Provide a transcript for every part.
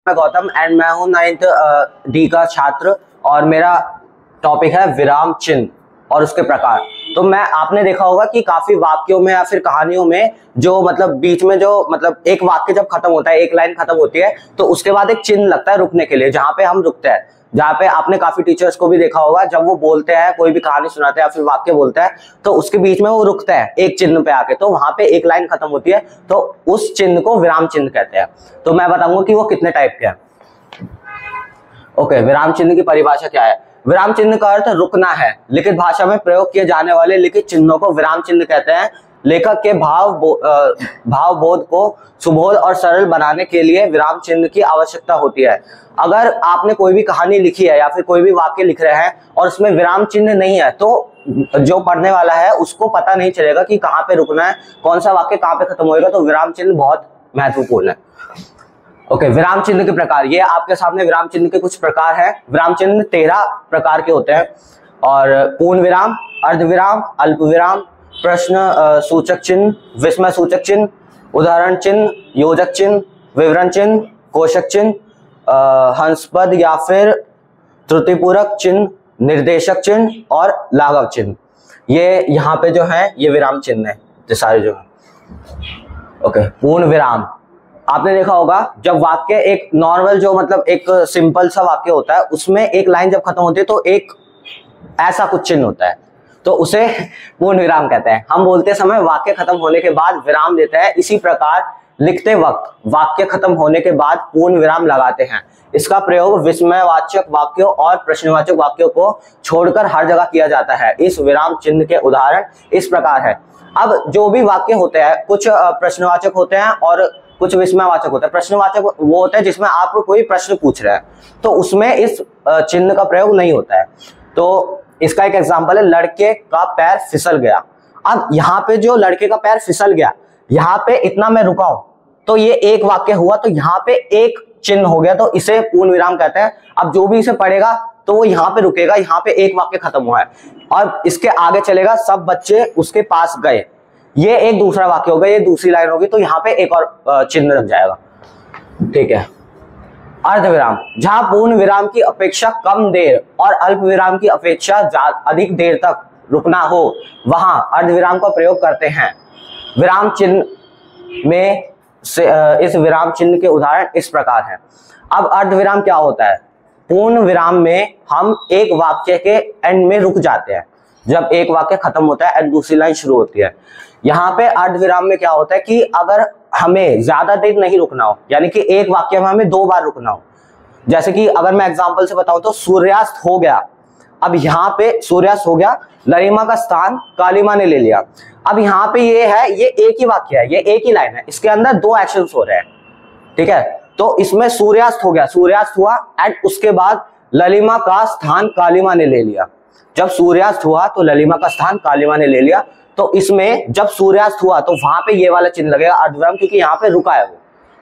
मैं गौतम एंड मैं हूं 9th डी का छात्र और मेरा टॉपिक है विराम चिन्ह और उसके प्रकार। तो आपने देखा होगा कि काफी वाक्यों में या फिर कहानियों में जो मतलब बीच में जो मतलब एक वाक्य जब खत्म होता है, एक लाइन खत्म होती है तो उसके बाद एक चिन्ह लगता है रुकने के लिए, जहां पे हम रुकते हैं। जहाँ पे आपने काफी टीचर्स को भी देखा होगा, जब वो बोलते हैं, कोई भी कहानी सुनाते हैं या फिर वाक्य बोलते हैं तो उसके बीच में वो रुकते हैं एक चिन्ह पे आके, तो वहां पे एक लाइन खत्म होती है तो उस चिन्ह को विराम चिन्ह कहते हैं। तो मैं बताऊंगा कि वो कितने टाइप के हैं। ओके, विराम चिन्ह की परिभाषा क्या है? विराम चिन्ह का अर्थ रुकना है। लिखित भाषा में प्रयोग किए जाने वाले लिखित चिन्हों को विराम चिन्ह कहते हैं। लेखक के भावबोध को सुबोध और सरल बनाने के लिए विराम चिन्ह की आवश्यकता होती है। अगर आपने कोई भी कहानी लिखी है या फिर कोई भी वाक्य लिख रहे हैं और उसमें विराम चिन्ह नहीं है तो जो पढ़ने वाला है उसको पता नहीं चलेगा कि कहाँ पे रुकना है, कौन सा वाक्य कहाँ पे खत्म होएगा। तो विराम चिन्ह बहुत महत्वपूर्ण है। ओके, विराम चिन्ह के प्रकार, ये आपके सामने विराम चिन्ह के कुछ प्रकार हैं। विराम चिन्ह 13 प्रकार के होते हैं और पूर्ण विराम, अर्ध विराम, अल्प विराम, प्रश्न सूचक चिन्ह, विस्मय सूचक चिन्ह, उदाहरण चिन्ह, योजक चिन्ह, विवरण चिन्ह, कोशक चिन्ह, हंसपद या फिर त्रुटिपूरक चिन्ह, निर्देशक चिन्ह और लाघव चिन्ह। ये यहाँ पे जो है ये विराम चिन्ह है, ये सारे जो है। ओके, पूर्ण विराम आपने देखा होगा जब वाक्य एक नॉर्मल जो मतलब एक सिंपल सा वाक्य होता है उसमें एक लाइन जब खत्म होती है तो एक ऐसा कुछ चिन्ह होता है तो उसे पूर्ण विराम कहते हैं। हम बोलते समय वाक्य खत्म होने के बाद विराम देते हैं, इसी प्रकार लिखते वक्त वाक्य खत्म होने के बाद पूर्ण विराम लगाते हैं। इसका प्रयोग विस्मयवाचक वाक्यों और प्रश्नवाचक वाक्यों को छोड़कर हर जगह किया जाता है। इस विराम चिन्ह के उदाहरण इस प्रकार है। अब जो भी वाक्य होते हैं कुछ प्रश्नवाचक होते हैं और कुछ विस्मयवाचक होता है। प्रश्नवाचक वो होता है जिसमें आप कोई प्रश्न पूछ रहे हैं तो उसमें इस चिन्ह का प्रयोग नहीं होता है। तो इसका एक एग्जांपल है, लड़के का पैर फिसल गया। अब यहाँ पे जो लड़के का पैर फिसल गया, यहाँ पे इतना मैं रुका हूं तो ये एक वाक्य हुआ, तो यहाँ पे एक चिन्ह हो गया तो इसे पूर्ण विराम कहते हैं। अब जो भी इसे पढ़ेगा तो वो यहाँ पे रुकेगा, यहाँ पे एक वाक्य खत्म हुआ है और इसके आगे चलेगा, सब बच्चे उसके पास गए, ये एक दूसरा वाक्य होगा, ये दूसरी लाइन होगी तो यहाँ पे एक और चिन्ह लग जाएगा। ठीक है। अर्ध विराम, जहां पूर्ण विराम की अपेक्षा कम देर और अल्प विराम की अपेक्षा अधिक देर तक रुकना हो वहां अर्ध विराम का प्रयोग करते हैं। विराम चिन्ह में से इस विराम चिन्ह के उदाहरण इस प्रकार हैं। अब अर्ध विराम क्या होता है? पूर्ण विराम में हम एक वाक्य के एंड में रुक जाते हैं, जब एक वाक्य खत्म होता है एंड दूसरी लाइन शुरू होती है। यहाँ पे अर्ध विराम में क्या होता है कि अगर हमें ज्यादा देर नहीं रुकना हो, यानी कि एक वाक्य में हमें 2 बार रुकना हो, जैसे कि अगर मैं एग्जांपल से बताऊं तो सूर्यास्त हो गया। अब यहाँ पे सूर्यास्त हो गया, ललिमा का स्थान कालिमा ने ले लिया। अब यहाँ पे ये है, ये एक ही वाक्य है, ये एक ही लाइन है, इसके अंदर 2 एक्शंस हो रहे हैं। ठीक है, तो इसमें सूर्यास्त हो गया, सूर्यास्त हुआ एंड उसके बाद ललिमा का स्थान कालिमा ने ले लिया। जब सूर्यास्त हुआ तो ललिमा का स्थान कालिमा ने ले लिया, तो इसमें जब सूर्यास्त हुआ तो वहां पे ये वाला चिन्ह लगेगा अर्धविराम, क्योंकि यहाँ पे रुका है वो।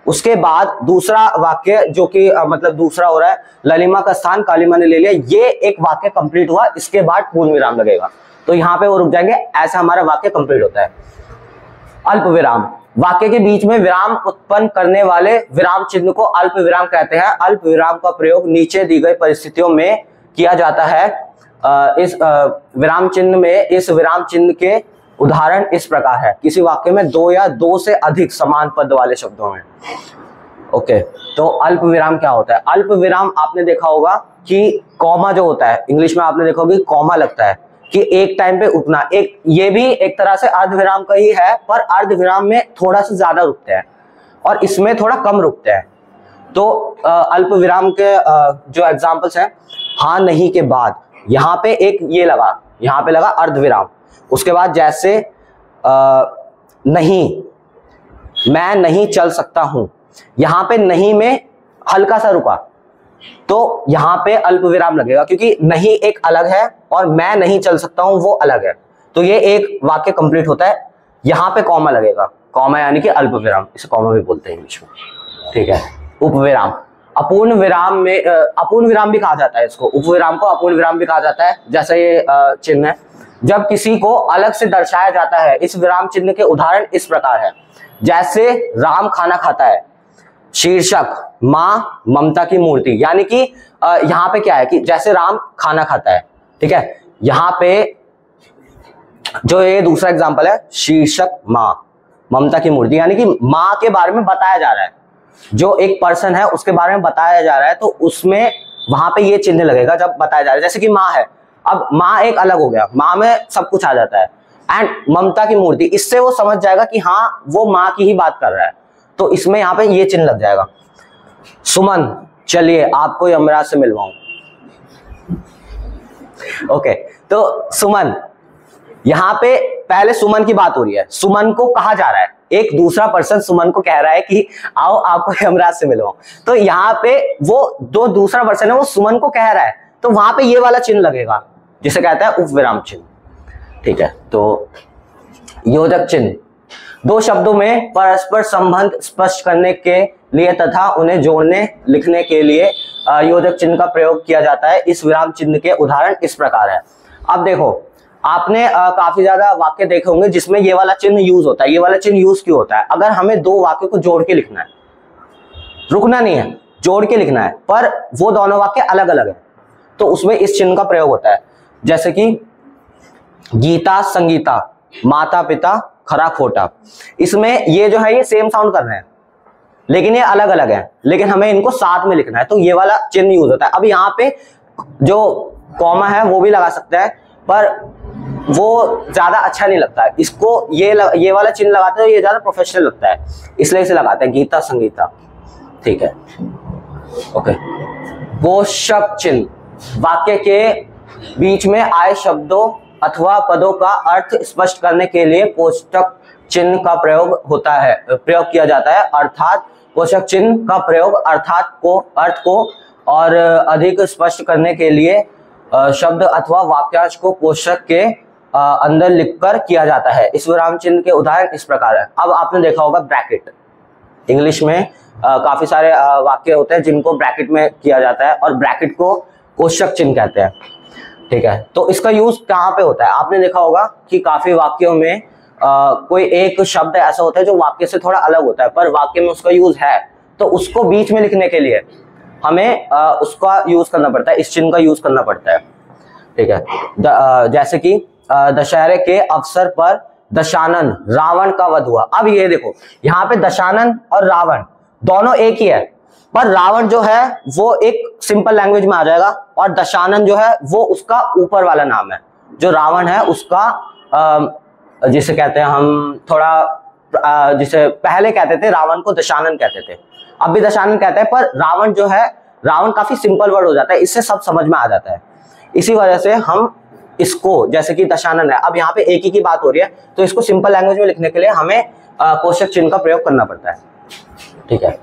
उसके बाद दूसरा वाक्य जो कि मतलब दूसरा हो रहा है, ललिमा का स्थान कालिमा ने ले लिया, ये एक वाक्य कंप्लीट हुआ, इसके बाद पूर्ण विराम लगेगा तो यहाँ पे वो रुक जाएंगे, ऐसा हमारा वाक्य कंप्लीट होता है। अल्प विराम, वाक्य के बीच में विराम उत्पन्न करने वाले विराम चिन्ह को अल्प विराम कहते हैं। अल्प विराम का प्रयोग नीचे दी गई परिस्थितियों में किया जाता है। इस विराम चिन्ह में इस विराम चिन्ह के उदाहरण इस प्रकार है। किसी वाक्य में 2 या 2 से अधिक समान पद वाले शब्दों में। ओके, तो अल्प विराम क्या होता है? अल्प विराम आपने देखा होगा कि कॉमा जो होता है, इंग्लिश में आपने देखा होगा कि कॉमा लगता है कि एक टाइम पे रुकना, एक ये भी एक तरह से अर्ध विराम का ही है, पर अर्ध विराम में थोड़ा सा ज्यादा रुकते हैं और इसमें थोड़ा कम रुकते हैं। तो अल्प विराम के जो एग्जाम्पल्स हैं, हाँ नहीं के बाद यहाँ पे एक ये लगा, यहाँ पे लगा अर्ध विराम। उसके बाद जैसे नहीं, मैं नहीं चल सकता हूं, यहाँ पे नहीं में हल्का सा रुका तो यहाँ पे अल्प विराम लगेगा, क्योंकि नहीं एक अलग है और मैं नहीं चल सकता हूं वो अलग है, तो ये एक वाक्य कंप्लीट होता है। यहाँ पे कॉमा लगेगा, कॉमा यानी कि अल्प विराम, इसे कॉमा भी बोलते हैं इंग्लिश में। ठीक है। उपविराम, अपूर्ण विराम में अपूर्ण विराम भी कहा जाता है इसको, उपविराम को अपूर्ण विराम भी कहा जाता है। जैसे ये चिन्ह है, जब किसी को अलग से दर्शाया जाता है। इस विराम चिन्ह के उदाहरण इस प्रकार है, जैसे राम खाना खाता है, शीर्षक माँ ममता की मूर्ति, यानी कि यहाँ पे क्या है कि जैसे राम खाना खाता है, ठीक है, यहाँ पे जो ये दूसरा एग्जांपल है शीर्षक माँ ममता की मूर्ति, यानी कि माँ के बारे में बताया जा रहा है, जो एक पर्सन है उसके बारे में बताया जा रहा है, तो उसमें वहां पे ये चिन्ह लगेगा जब बताया जा रहा है। जैसे कि माँ है, अब माँ एक अलग हो गया, माँ में सब कुछ आ जाता है, एंड ममता की मूर्ति, इससे वो समझ जाएगा कि हाँ वो माँ की ही बात कर रहा है, तो इसमें यहाँ पे ये चिन्ह लग जाएगा। सुमन चलिए आपको यमराज से मिलवाऊं। ओके, तो सुमन, यहाँ पे पहले सुमन की बात हो रही है, सुमन को कहा जा रहा है, एक दूसरा पर्सन सुमन को कह रहा है कि आओ आपको यमराज से मिलवाऊं, तो यहाँ पे वो जो दूसरा पर्सन है वो सुमन को कह रहा है, तो वहां पे ये वाला चिन्ह लगेगा जिसे कहता है उपविराम चिन्ह, ठीक है। तो योजक चिन्ह, दो शब्दों में परस्पर संबंध स्पष्ट करने के लिए तथा उन्हें जोड़ने लिखने के लिए योजक चिन्ह का प्रयोग किया जाता है। इस विराम चिन्ह के उदाहरण इस प्रकार है। अब देखो, आपने काफी ज्यादा वाक्य देखे होंगे जिसमें ये वाला चिन्ह यूज होता है। ये वाला चिन्ह यूज क्यों होता है? अगर हमें दो वाक्यों को जोड़ के लिखना है, रुकना नहीं है, जोड़ के लिखना है, पर वो दोनों वाक्य अलग अलग है, तो उसमें इस चिन्ह का प्रयोग होता है। जैसे कि गीता संगीता, माता पिता खरा खोटा, इसमें ये जो है ये सेम साउंड कर रहे हैं लेकिन ये अलग अलग है, लेकिन हमें इनको साथ में लिखना है, तो ये वाला चिन्ह यूज होता है। अब यहाँ पे जो कॉमा है वो भी लगा सकता है, पर वो ज्यादा अच्छा नहीं लगता है, इसको ये वाला चिन्ह लगाते हैं, ये ज्यादा प्रोफेशनल लगता है, इसलिए इसे लगाते हैं गीता संगीता, ठीक है। ओके, कोष्ठक चिन्ह, वाक्य के बीच में आए शब्दों अथवा पदों का अर्थ स्पष्ट करने के लिए कोष्ठक चिन्ह का प्रयोग किया जाता है। अर्थात कोष्ठक चिन्ह का प्रयोग अर्थ को और अधिक स्पष्ट करने के लिए शब्द अथवा वाक्यांश को कोष्ठक के अंदर लिखकर किया जाता है। इस विराम चिन्ह के उदाहरण इस प्रकार है। अब आपने देखा होगा ब्रैकेट, इंग्लिश में काफी सारे वाक्य होते हैं जिनको ब्रैकेट में किया जाता है और ब्रैकेट को कोष्ठक चिन्ह कहते हैं, ठीक है। तो इसका यूज कहाँ पे होता है? आपने देखा होगा कि काफी वाक्यों में कोई एक शब्द ऐसा होता है जो वाक्य से थोड़ा अलग होता है, पर वाक्य में उसका यूज है, तो उसको बीच में लिखने के लिए हमें उसका यूज करना पड़ता है, इस चिन्ह का यूज करना पड़ता है, ठीक है। जैसे कि दशहरे के अवसर पर दशानन रावण का वध हुआ। अब ये देखो, यहाँ पे दशानन और रावण दोनों एक ही है, पर रावण जो है वो एक सिंपल लैंग्वेज में आ जाएगा और दशानन जो है वो उसका ऊपर वाला नाम है। जो रावण है उसका जिसे कहते हैं हम थोड़ा जिसे पहले कहते थे रावण को दशानन कहते थे, अब भी दशानन कहते हैं, पर रावण जो है, रावण काफी सिंपल वर्ड हो जाता है, इससे सब समझ में आ जाता है। इसी वजह से हम इसको, जैसे कि दशानन है, अब यहाँ पे एक ही की बात हो रही है, तो इसको सिंपल लैंग्वेज में लिखने के लिए हमें कोष्ठक चिन्ह का प्रयोग करना पड़ता है, ठीक है।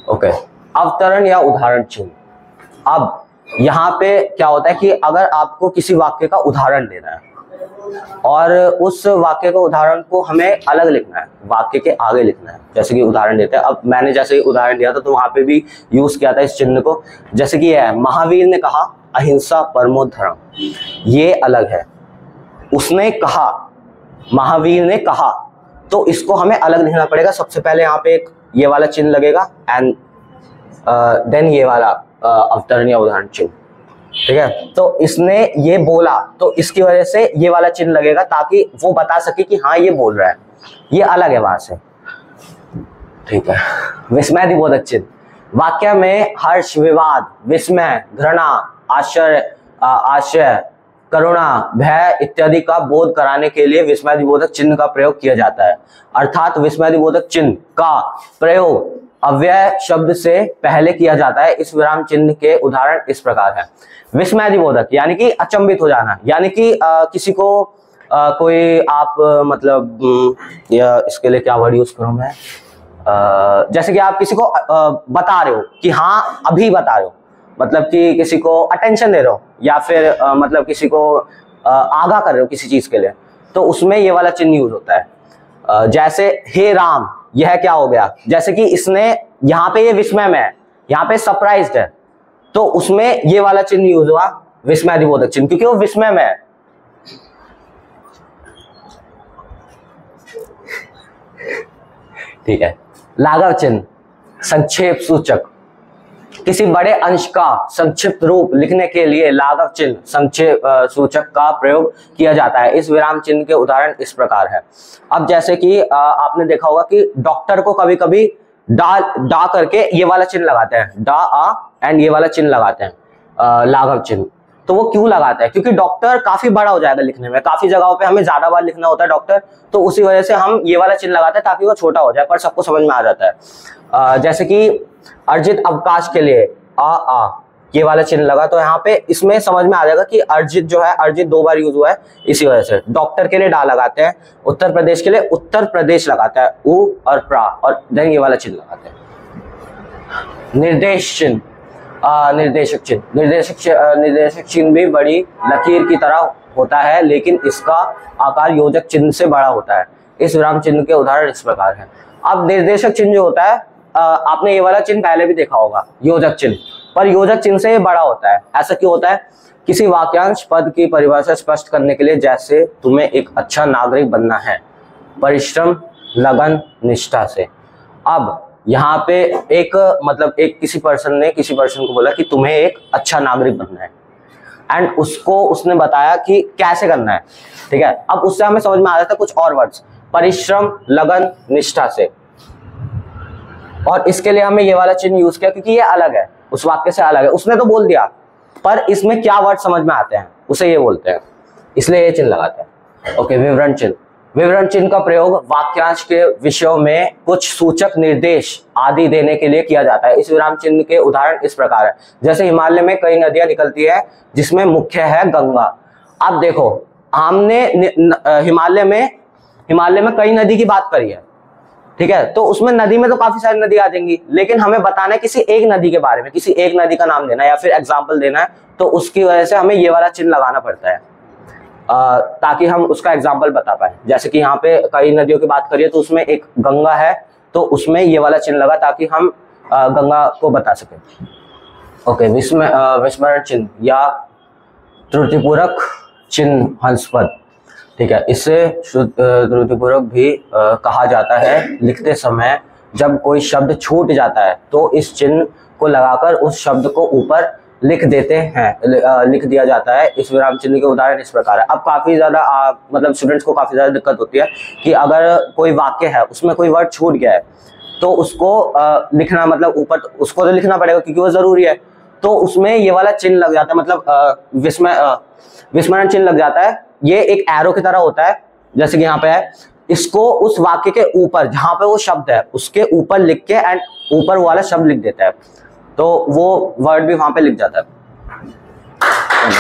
ओके, अवतरण या उदाहरण चिन्ह। अब यहाँ पे क्या होता है कि अगर आपको किसी वाक्य का उदाहरण देना है और उस वाक्य का उदाहरण को हमें अलग लिखना है, वाक्य के आगे लिखना है, जैसे कि उदाहरण देते हैं। अब मैंने जैसे उदाहरण दिया था तो वहां पे भी यूज किया था इस चिन्ह को, जैसे कि यह है, महावीर ने कहा अहिंसा परमो धर्म, ये अलग है। उसने कहा, महावीर ने कहा, तो इसको हमें अलग लिखना पड़ेगा। सबसे पहले यहाँ पे एक ये वाला चिन्ह लगेगा एंड देन ये वाला अवतरण या उदाहरण चिन्ह, ठीक है। तो इसने ये बोला, तो इसकी वजह से ये वाला चिन्ह लगेगा ताकि वो बता सके कि हाँ ये बोल रहा है, ये अलग है वहां से, ठीक है। विस्मय दिबोधक चिन्ह, वाक्य में हर्ष, विवाद, विस्मय, घृणा, आश्चर्य, करुणा, भय इत्यादि का बोध कराने के लिए विस्मय दिबोधक चिन्ह का प्रयोग किया जाता है। अर्थात विस्मय दिबोधक चिन्ह का प्रयोग अव्यय शब्द से पहले किया जाता है। इस विराम चिन्ह के उदाहरण इस प्रकार है। विस्मय दिबोधक यानी कि अचंभित हो जाना, यानी कि किसी को कोई आप मतलब या इसके लिए क्या वर्ड यूज करूं मैं, जैसे कि आप किसी को बता रहे हो कि हाँ अभी बता रहे हो, मतलब कि किसी को अटेंशन दे रहे हो या फिर मतलब किसी को आगाह कर रहे हो किसी चीज के लिए, तो उसमें ये वाला चिन्ह यूज होता है। जैसे हे राम, यह क्या हो गया, जैसे कि इसने यहाँ पे ये विस्मय में है, यहाँ पे सरप्राइज्ड है, तो उसमें ये वाला चिन्ह यूज हुआ विस्मय दिबोधक चिन्ह, क्योंकि वो विस्मय में है। ठीक है। लाघव चिन्ह संक्षेप सूचक, किसी बड़े अंश का संक्षिप्त रूप लिखने के लिए लाघव चिन्ह संक्षेप सूचक का प्रयोग किया जाता है। इस विराम चिन्ह के उदाहरण इस प्रकार है। अब जैसे कि आपने देखा होगा कि डॉक्टर को कभी कभी डा करके ये वाला चिन्ह लगाते हैं, डा आ एंड ये वाला चिन्ह लगाते हैं लाघव चिन्ह। तो वो क्यों लगाता है? क्योंकि डॉक्टर काफी बड़ा हो जाएगा लिखने में, काफी जगहों पे हमें ज्यादा बार लिखना होता है डॉक्टर, तो उसी वजह से हम ये वाला चिन्ह लगाते हैं ताकि वो छोटा हो जाए पर सबको समझ में आ जाता है। जैसे कि अर्जित अवकाश के लिए आ ये वाला चिन्ह लगा, तो यहाँ पे इसमें समझ में आ जाएगा कि अर्जित जो है, अर्जित 2 बार यूज हुआ है इसी वजह से। डॉक्टर के लिए डा लगाते हैं, उत्तर प्रदेश के लिए उत्तर प्रदेश लगाता है उ और प्रा, और देन ये वाला चिन्ह लगाते हैं। निर्देश चिन्ह निर्देशक चिन्ह, निर्देशक चिन्ह भी बड़ी लकीर की तरह होता है लेकिन इसका आकार योजक चिन्ह से बड़ा होता है। इस विराम चिन्ह के उदाहरण इस प्रकार हैं। अब निर्देशक चिन्ह जो होता है, आपने ये वाला चिन्ह पहले भी देखा होगा योजक चिन्ह, पर योजक चिन्ह से ये बड़ा होता है। ऐसा क्यों होता है? किसी वाक्यांश पद की परिभाषा स्पष्ट करने के लिए, जैसे तुम्हें एक अच्छा नागरिक बनना है, परिश्रम लगन निष्ठा से। अब यहाँ पे एक मतलब एक किसी पर्सन को बोला कि तुम्हें एक अच्छा नागरिक बनना है एंड उसको उसने बताया कि कैसे करना है, ठीक है। अब उससे हमें समझ में आ जाता है कुछ और वर्ड्स, परिश्रम लगन निष्ठा से, और इसके लिए हमें ये वाला चिन्ह यूज किया क्योंकि ये अलग है, उस वाक्य से अलग है। उसने तो बोल दिया पर इसमें क्या वर्ड समझ में आते हैं उसे ये बोलते हैं, इसलिए ये चिन्ह लगाते हैं। ओके, विवरण चिन्ह। विवरण चिन्ह का प्रयोग वाक्यांश के विषयों में कुछ सूचक निर्देश आदि देने के लिए किया जाता है। इस विराम चिन्ह के उदाहरण इस प्रकार है। जैसे हिमालय में कई नदियां निकलती है जिसमें मुख्य है गंगा। अब देखो, हमने हिमालय में कई नदी की बात करी है, ठीक है, तो उसमें नदी में तो काफी सारी नदी आ जाएंगी, लेकिन हमें बताना है किसी एक नदी के बारे में, किसी एक नदी का नाम देना है या फिर एग्जाम्पल देना है, तो उसकी वजह से हमें ये वाला चिन्ह लगाना पड़ता है ताकि हम उसका एग्जाम्पल बता पाए। जैसे कि यहाँ पे कई नदियों की बात करिए तो उसमें एक गंगा है, तो उसमें ये वाला चिन्ह लगा ताकि हम गंगा को बता सकें। ओके, विस्मरण चिन्ह या त्रुटिपूरक चिन्ह हंसपद, ठीक है, इसे त्रुटिपूरक भी कहा जाता है। लिखते समय जब कोई शब्द छूट जाता है तो इस चिन्ह को लगाकर उस शब्द को ऊपर लिख दिया जाता है। इस विराम चिन्ह के उदाहरण इस प्रकार है। अब काफी ज्यादा मतलब स्टूडेंट्स को काफी ज्यादा दिक्कत होती है कि अगर कोई वाक्य है उसमें कोई वर्ड छूट गया है तो उसको लिखना, मतलब ऊपर उसको तो लिखना पड़ेगा क्योंकि वो जरूरी है, तो उसमें ये वाला चिन्ह लग जाता है, मतलब विस्मरण चिन्ह लग जाता है। ये एक एरो की तरह होता है, जैसे कि यहाँ पे है, इसको उस वाक्य के ऊपर जहां पे वो शब्द है उसके ऊपर लिख के एंड ऊपर वाला शब्द लिख देता है, तो वो वर्ड भी वहां पे लिख जाता है।